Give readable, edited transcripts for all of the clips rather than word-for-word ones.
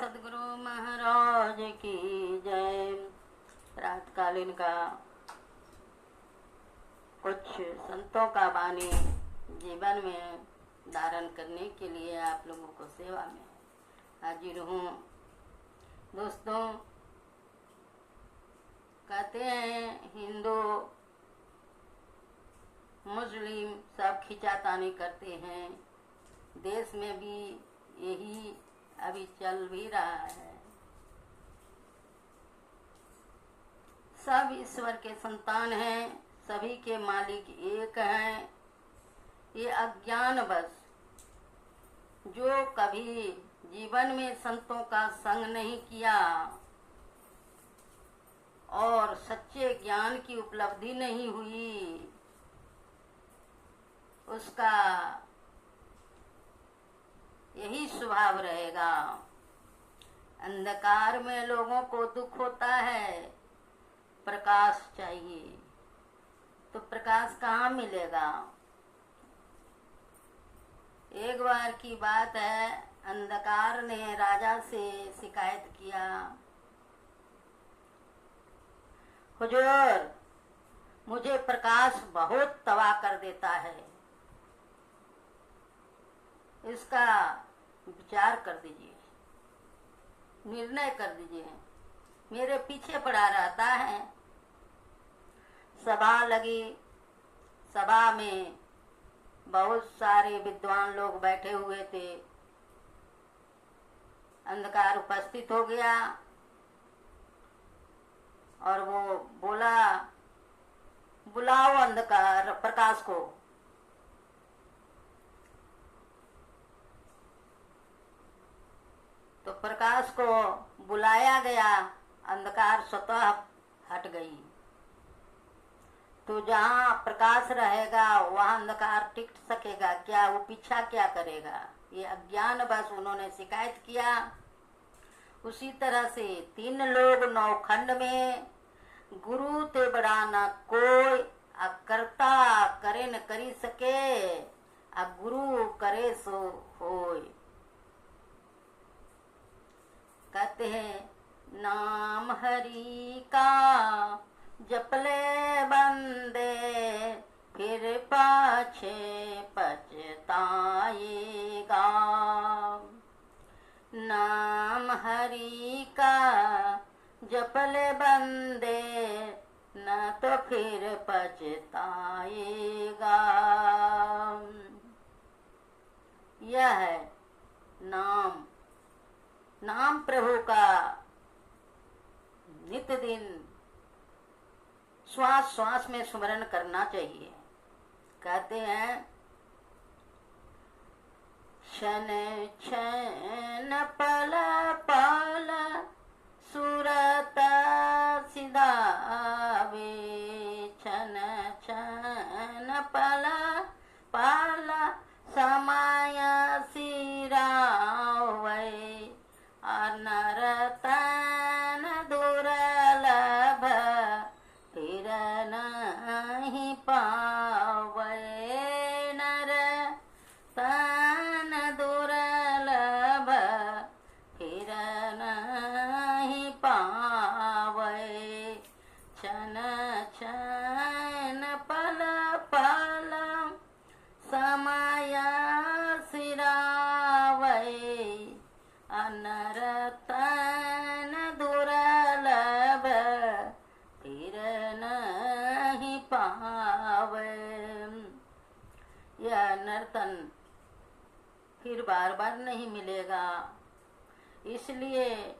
सदगुरु महाराज की जय। रातकालीन का कुछ संतों का वाणी जीवन में धारण करने के लिए आप लोगों को सेवा में हाजिर हूँ। दोस्तों, कहते हैं हिंदू मुस्लिम सब खिंचातानी करते हैं। देश में भी यही अभी चल भी रहा है। सब ईश्वर के संतान हैं, सभी के मालिक एक हैं। ये अज्ञानवश जो कभी जीवन में संतों का संग नहीं किया और सच्चे ज्ञान की उपलब्धि नहीं हुई, उसका यही स्वभाव रहेगा। अंधकार में लोगों को दुख होता है, प्रकाश चाहिए, तो प्रकाश कहाँ मिलेगा। एक बार की बात है, अंधकार ने राजा से शिकायत किया, हुजूर, मुझे प्रकाश बहुत तबाह कर देता है, इसका विचार कर दीजिए, निर्णय कर दीजिए। मेरे पीछे पड़ा रहता है। सभा लगी, सभा में बहुत सारे विद्वान लोग बैठे हुए थे। अंधकार उपस्थित हो गया और वो बोला, बुलाओ अंधकार प्रकाश को। तो प्रकाश को बुलाया गया, अंधकार स्वतः हट गई। तो जहाँ प्रकाश रहेगा वहाँ अंधकार टिक सकेगा क्या? वो पीछा क्या करेगा? ये अज्ञान बस उन्होंने शिकायत किया। उसी तरह से 3 लोग नौखंड में, गुरु ते बड़ा न कोई, अकर्ता करे न करी सके, आ गुरु करे सो होय। कहते हैं, नाम हरि का जपले बंदे, फिर पाछे पछताएगा। नाम हरि का जपले बंदे, न तो फिर पछताएगा। यह है नाम। नाम प्रभु का नित्य दिन श्वास श्वास में स्मरण करना चाहिए। कहते हैं, क्षण क्षण पल पल सुरत सिधावे, क्षण क्षण पल पल समय सिरावे, नरतन दुर्लभ फिर नहीं पावे। नरतन दुर्लभ फिर नहीं पावे। क्षण क्षण पल पल समय सिरावे, नरतन दुर्लभ फिर नहीं पावे। यह नर्तन फिर बार बार नहीं मिलेगा। इसलिए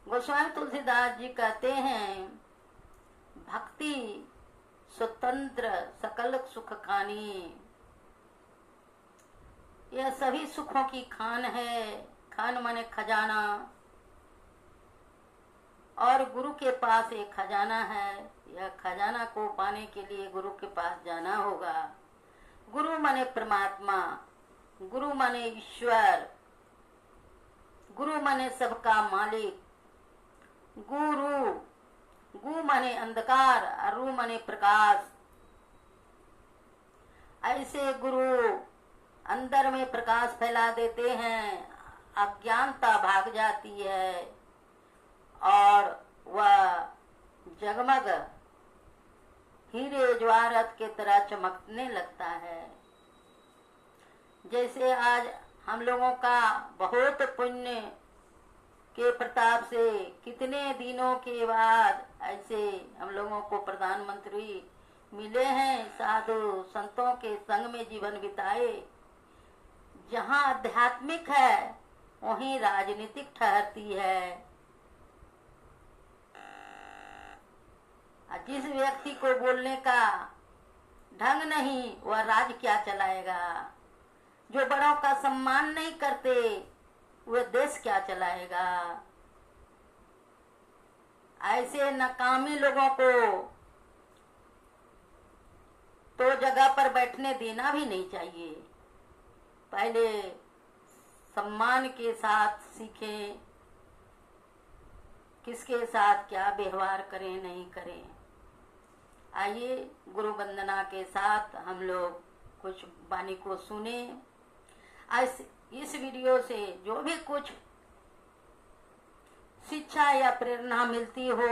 गोस्वामी तुलसीदास जी कहते हैं, भक्ति स्वतंत्र सकल सुख खानी। यह सभी सुखों की खान है। खान माने खजाना, और गुरु के पास एक खजाना है। यह खजाना को पाने के लिए गुरु के पास जाना होगा। गुरु माने परमात्मा, गुरु माने ईश्वर, गुरु माने सबका मालिक। गुरु, गु माने अंधकार, रु माने प्रकाश। ऐसे गुरु अंदर में प्रकाश फैला देते हैं, अज्ञानता भाग जाती है और वह जगमग हीरे जवाहरात के तरह चमकने लगता है। जैसे आज हम लोगों का बहुत पुण्य के प्रताप से कितने दिनों के बाद ऐसे हम लोगों को प्रधानमंत्री मिले हैं, साधु संतों के संग में जीवन बिताए। जहाँ आध्यात्मिक है वहीं राजनीतिक ठहरती है। जिस व्यक्ति को बोलने का ढंग नहीं वह राज क्या चलाएगा। जो बड़ों का सम्मान नहीं करते वह देश क्या चलाएगा। ऐसे नकामी लोगों को तो जगह पर बैठने देना भी नहीं चाहिए। पहले सम्मान के साथ सीखें किसके साथ क्या व्यवहार करें नहीं करें। आइए गुरु वंदना के साथ हम लोग कुछ वाणी को सुने। इस वीडियो से जो भी कुछ शिक्षा या प्रेरणा मिलती हो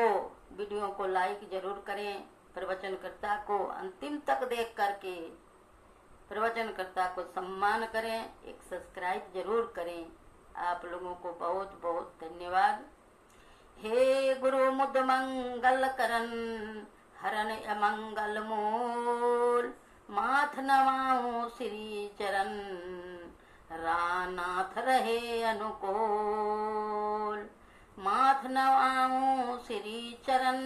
वीडियो को लाइक जरूर करें। प्रवचनकर्ता को अंतिम तक देख करके प्रवचनकर्ता को सम्मान करें। एक सब्सक्राइब जरूर करें। आप लोगों को बहुत बहुत धन्यवाद। हे गुरु मुद मंगल करन हरन अमंगल मूल माथ नवाऊं श्री चरण रानाथ रहे अनुकूल। माथ नवाऊं श्री चरण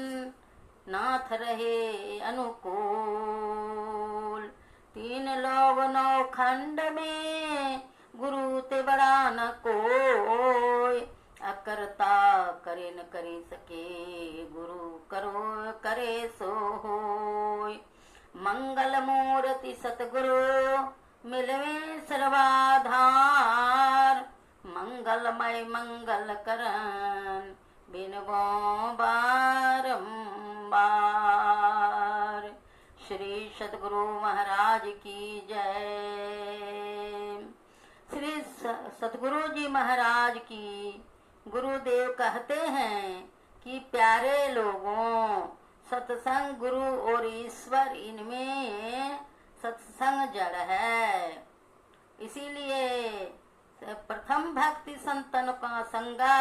नाथ रहे अनुकूल। तीन लोग नौ खंड में गुरु ते बड़ा न कोई। अकर्ता करे न करे सके गुरु करो करे सो होय। मंगल मूर्ति सतगुरु मिलवे सर्वाधार। मंगलमय मंगल करन बिनवो बारंबार। श्री सतगुरु महाराज की जय। श्री सतगुरु जी महाराज की। गुरुदेव कहते हैं कि प्यारे लोगों सत्संग गुरु और ईश्वर इनमें सत्संग जड़ है। इसीलिए प्रथम भक्ति संतन का संगा।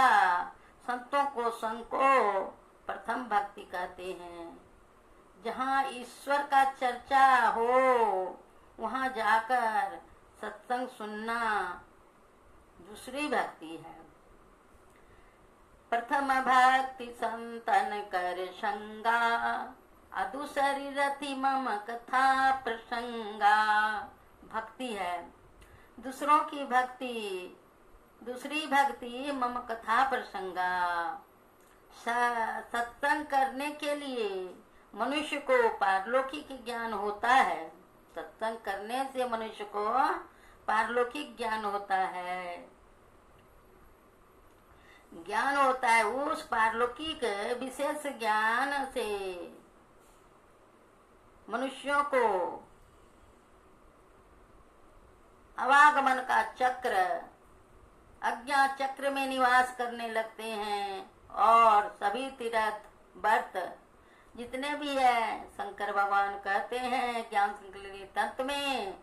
संतों को संग को प्रथम भक्ति कहते हैं। जहाँ ईश्वर का चर्चा हो वहाँ जाकर सत्संग सुनना दूसरी भक्ति है। प्रथम भक्ति संतन कर संगा अदूसरी रति मम कथा प्रसंगा। भक्ति है दूसरों की भक्ति। दूसरी भक्ति मम कथा प्रसंगा। सत्संग करने के लिए मनुष्य को पारलौकिक ज्ञान होता है। सत्संग करने से मनुष्य को पारलौकिक ज्ञान होता है। ज्ञान होता है। उस पारलौकिक विशेष ज्ञान से मनुष्यों को आवागमन का चक्र अज्ञात चक्र में निवास करने लगते हैं। और सभी तीर्थ व्रत जितने भी है शंकर भगवान कहते हैं ज्ञान संकलित तत्व में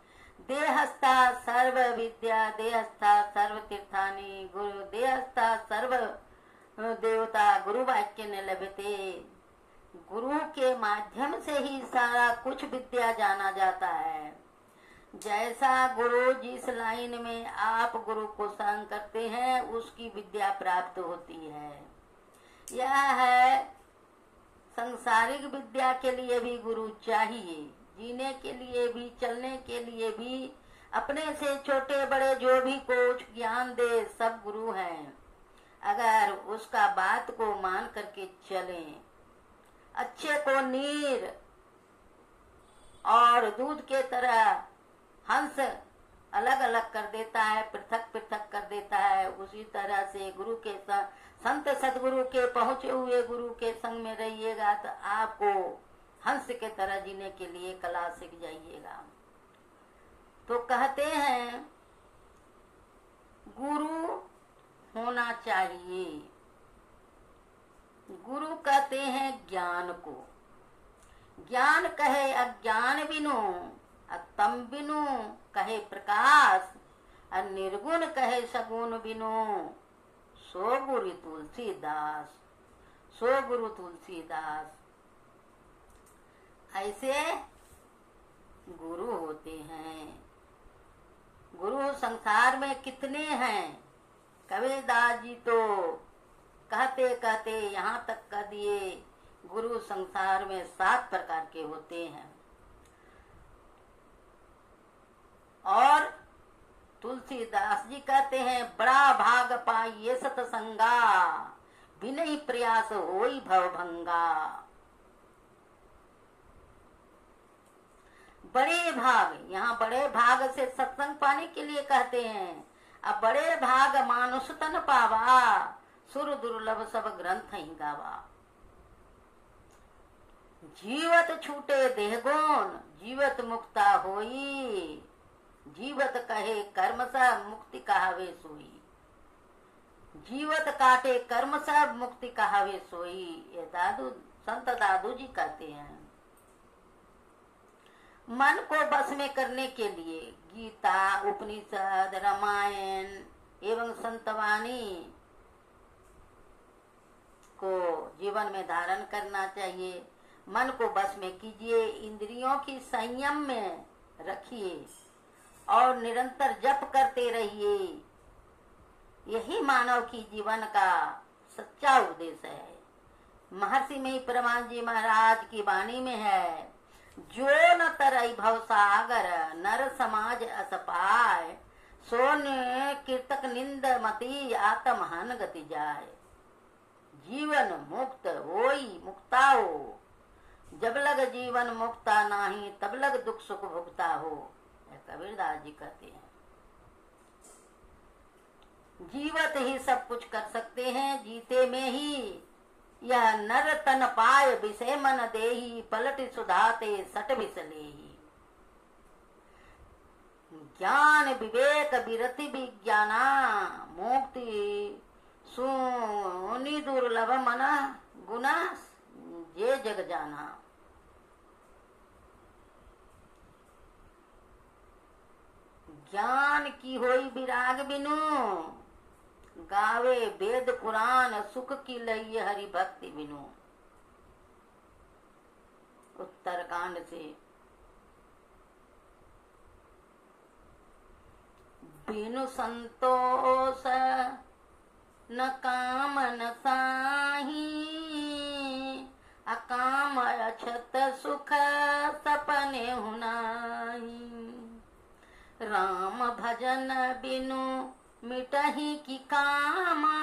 देहस्था सर्व विद्या देहस्था सर्व तीर्थानि गुरु देहस्था सर्व देवता गुरु वाक्य न लभते। गुरु के माध्यम से ही सारा कुछ विद्या जाना जाता है। जैसा गुरु जिस लाइन में आप गुरु को संग करते हैं उसकी विद्या प्राप्त होती है। यह है संसारिक विद्या के लिए भी गुरु चाहिए। जीने के लिए भी चलने के लिए भी अपने से छोटे बड़े जो भी कुछ ज्ञान दे सब गुरु हैं। अगर उसका बात को मान करके चलें। अच्छे को नीर और दूध के तरह हंस अलग अलग कर देता है, पृथक पृथक कर देता है। उसी तरह से गुरु के संत सदगुरु के पहुंचे हुए गुरु के संग में रहिएगा तो आपको हंस के तरह जीने के लिए कला सीख जाइएगा। तो कहते हैं गुरु चाहिए। गुरु कहते हैं ज्ञान को, ज्ञान कहे अज्ञान बिनु, तम बिनु कहे प्रकाश, निर्गुण कहे सगुण बिनु, सो गुरु तुलसीदास, सो गुरु तुलसीदास। ऐसे गुरु होते हैं। गुरु संसार में कितने हैं? कबीरदास जी तो कहते कहते यहाँ तक कह दिए, गुरु संसार में 7 प्रकार के होते हैं। और तुलसीदास जी कहते हैं, बड़ा भाग पाइए सतसंगा, बिनहि प्रयास होई भवभंगा। बड़े भाग, यहाँ बड़े भाग से सत्संग पाने के लिए कहते हैं। अब बड़े भाग मानुष तन पावा, सुर दुर्लभ सब ग्रंथ ही गावा। जीवत छूटे देह गुण, जीवत मुक्ता होई, जीवत कहे कर्म सब मुक्ति कहावे सोई। जीवत काटे कर्म सब मुक्ति कहावे सोई, ये दादू संत दादू जी कहते हैं। मन को बस में करने के लिए गीता, उपनिषद, रामायण एवं संतवाणी को जीवन में धारण करना चाहिए। मन को बस में कीजिए, इंद्रियों की संयम में रखिए और निरंतर जप करते रहिए। यही मानव की जीवन का सच्चा उद्देश्य है। महर्षि में परमानंद जी महाराज की वाणी में है, जो न तरई भव सागर, नर समाज असपाय, सोन कीर्तक निंद मती, आत्महन गति जाय। जीवन मुक्त होई मुक्ताओ, जब लग जीवन मुक्ता नाही, तब लग दुख सुख भुगता हो। कबीरदास जी कहते हैं। जीवत ही सब कुछ कर सकते हैं, जीते में ही यह नर तन पाय, विषय मन देही, पलट सुधाते सट विसलेही। ज्ञान विवेक विरति विज्ञाना, मुक्ति सुनि दुर्लभ मन गुना, जे जग जाना। ज्ञान की होई विराग बिनु, गावे वेद पुराण, सुख की लई हरि भक्ति बिनु। उत्तरकांड से। बिनु संतोष न काम न साही, अकाम अछत सुख सपने हुनाही। राम भजन बिनु मिटही की कामा,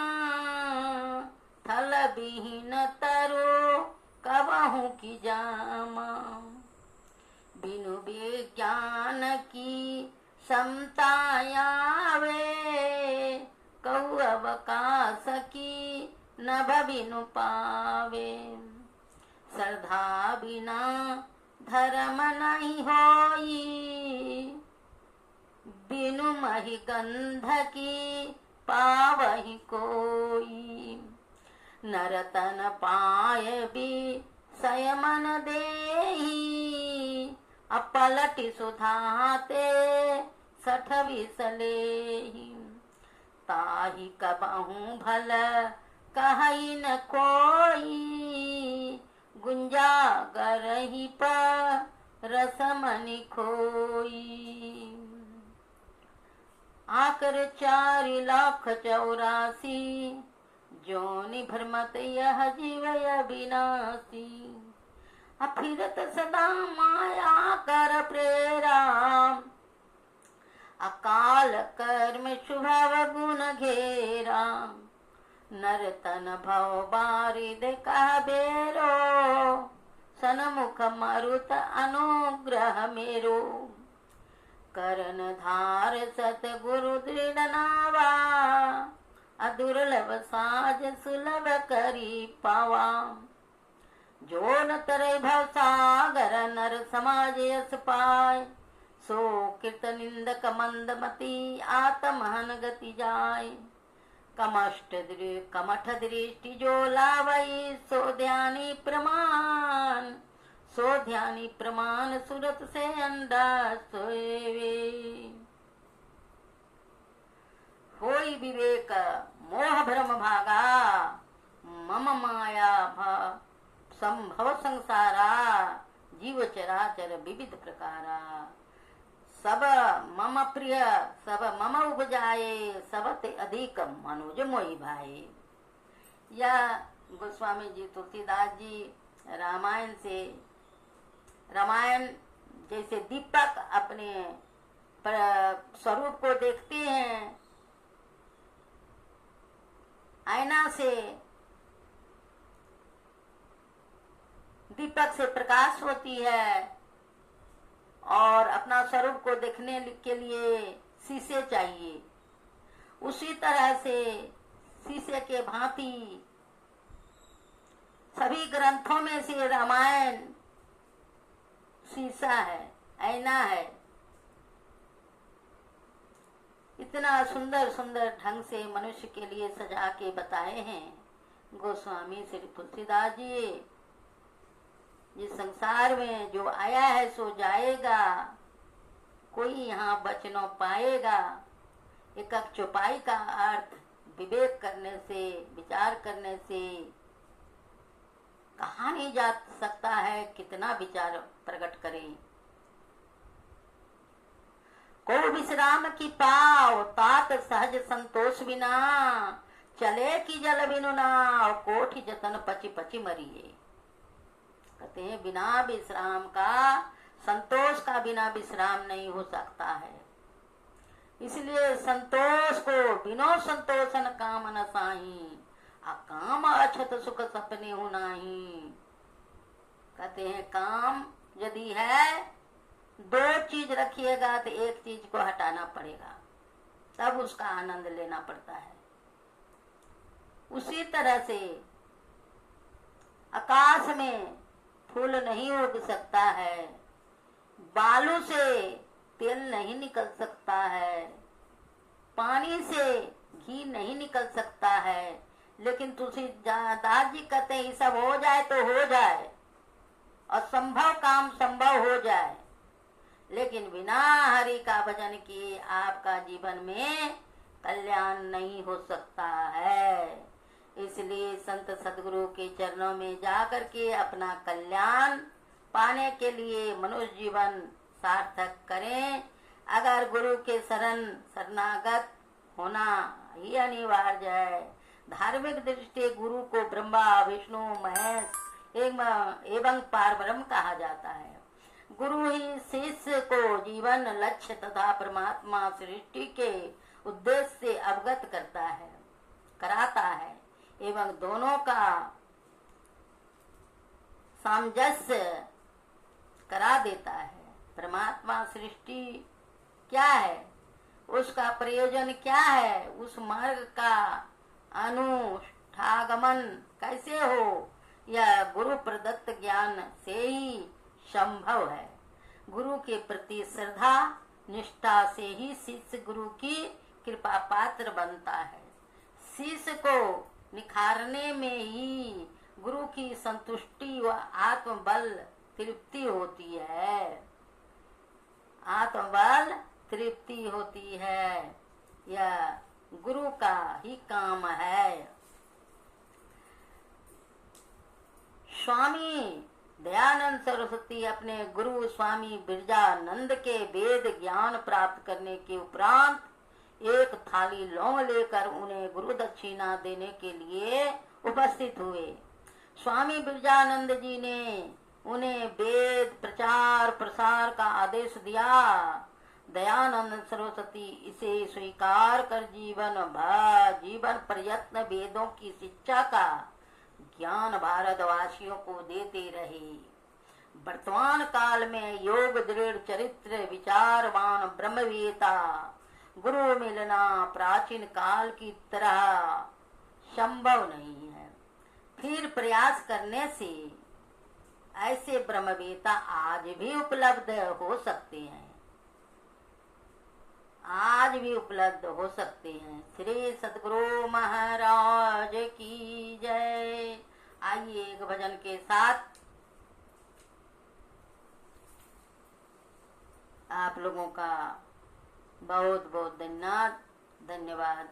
थल बिहीन तरो कबहू की जामा। बिनु विज्ञान की समता आवे, कहु अवकाश की नभ बिनु पावे। श्रद्धा बिना धर्म नहीं होई, बिनु मही गंध की पावही कोई। नरतन पाए भी संयमन देही, अपलटि सुधाते सठ विसलेही। ताही कबहू भल कही न कोई, गुंजा गरही पर रसमनि खोई। आकर 4,84,000 जोनि भ्रमत यह जीव अविनाशी। अफिरत सदा माया कर प्रेरा, अकाल कर्म शुभव गुण घेरा। नर तन भव बारिद कह बेरो, सनमुख मरुत अनुग्रह मेरो। करन धार सतगुरु दृढ़ नावा, अदुर्लभ साज सुलभ करी पावा। जो न तरे भव सागर, नर समाज यस पाय। सो कीर्त निंदक मंदमती, आत्महन गति जाय। कमठ दृष्टि जो लावई सो ध्यानी प्रमाण सूरत से अंडा सोएवे। होई विवेक मोह भ्रम भागा मम माया संभव संसारा जीव चराचर विविध प्रकारा। सब मम प्रिय सब मम उपजाए सबते अधिक मनोज मोहि भाई। यह गोस्वामी जी तुलसीदास जी रामायण जैसे दीपक अपने स्वरूप को देखते हैं, आईना से दीपक से प्रकाश होती है और अपना स्वरूप को देखने के लिए शीशे चाहिए। उसी तरह से शीशे के भांति सभी ग्रंथों में से रामायण शीशा है, आईना है। इतना सुंदर सुंदर ढंग से मनुष्य के लिए सजा के बताए हैं गोस्वामी श्री तुलसीदास जी। इस संसार में जो आया है सो जाएगा, कोई यहाँ बच न पाएगा। एक चौपाई का अर्थ विवेक करने से, विचार करने से कहा नहीं जा सकता है। कितना विचार प्रकट करें। को विश्राम की पाव तात सहज संतोष बिना, चले की जल बिनु नाव कोठि जतन पची पची मरिए। कहते हैं बिना विश्राम का, संतोष का बिना विश्राम नहीं हो सकता है। इसलिए संतोष को बिनो संतोषन काम न साही, अकाम अछत सुख सपने हो नाही। कहते हैं काम यदि है, दो चीज रखिएगा तो एक चीज को हटाना पड़ेगा, तब उसका आनंद लेना पड़ता है। उसी तरह से आकाश में फूल नहीं उग सकता है, बालू से तेल नहीं निकल सकता है, पानी से घी नहीं निकल सकता है। लेकिन तुलसीदास जी कहते हैं ये सब हो जाए तो हो जाए, असंभव काम संभव हो जाए, लेकिन बिना हरि का भजन किए आपका जीवन में कल्याण नहीं हो सकता है। इसलिए संत सदगुरु के चरणों में जाकर के अपना कल्याण पाने के लिए मनुष्य जीवन सार्थक करें। अगर गुरु के शरणागत होना ही अनिवार्य है। धार्मिक दृष्टि गुरु को ब्रह्मा विष्णु महेश एवं पारब्रह्म कहा जाता है। गुरु ही शिष्य को जीवन लक्ष्य तथा परमात्मा सृष्टि के उद्देश्य से अवगत कराता है एवं दोनों का सामंजस्य करा देता है। परमात्मा सृष्टि क्या है, उसका प्रयोजन क्या है, उस मार्ग का अनुष्ठागमन कैसे हो, यह गुरु प्रदत्त ज्ञान से ही संभव है। गुरु के प्रति श्रद्धा निष्ठा से ही शिष्य गुरु की कृपा पात्र बनता है। शिष्य को निखारने में ही गुरु की संतुष्टि व आत्मबल तृप्ति होती है। आत्मबल तृप्ति होती है, यह गुरु का ही काम है। स्वामी दयानंद सरस्वती अपने गुरु स्वामी बिरजानंद के वेद ज्ञान प्राप्त करने के उपरांत एक थाली लौंग लेकर उन्हें गुरु दक्षिणा देने के लिए उपस्थित हुए। स्वामी बिरजानंद जी ने उन्हें वेद प्रचार प्रसार का आदेश दिया। दयानंद सरस्वती इसे स्वीकार कर जीवन प्रयत्न वेदों की शिक्षा का ज्ञान भारतवासियों को देते रहे। वर्तमान काल में योग दृढ़ चरित्र विचारवान ब्रह्मवेता गुरु मिलना प्राचीन काल की तरह संभव नहीं है। फिर प्रयास करने से ऐसे ब्रह्मवेता आज भी उपलब्ध हो सकते हैं। आज भी उपलब्ध हो सकते हैं। श्री सद्गुरु महाराज की जय। आइए एक भजन के साथ आप लोगों का बहुत बहुत धन्यवाद।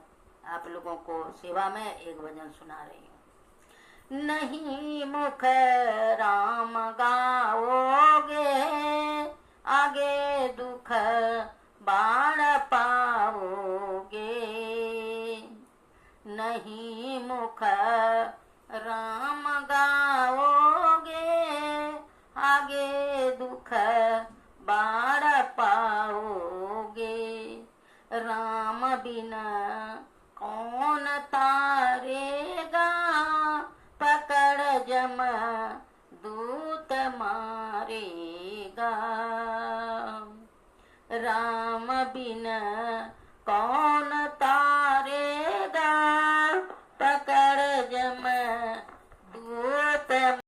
आप लोगों को सेवा में एक भजन सुना रही हूँ। नहीं मुख राम गाओगे, आगे दुख बाण पाओगे। नहीं मुख राम गाओगे, आगे दुख बाण पाओगे। राम बिना कौन तारेगा, पकड़ जम दूत मारेगा। राम बिना कौन तारेगा, पकड़ जम दूत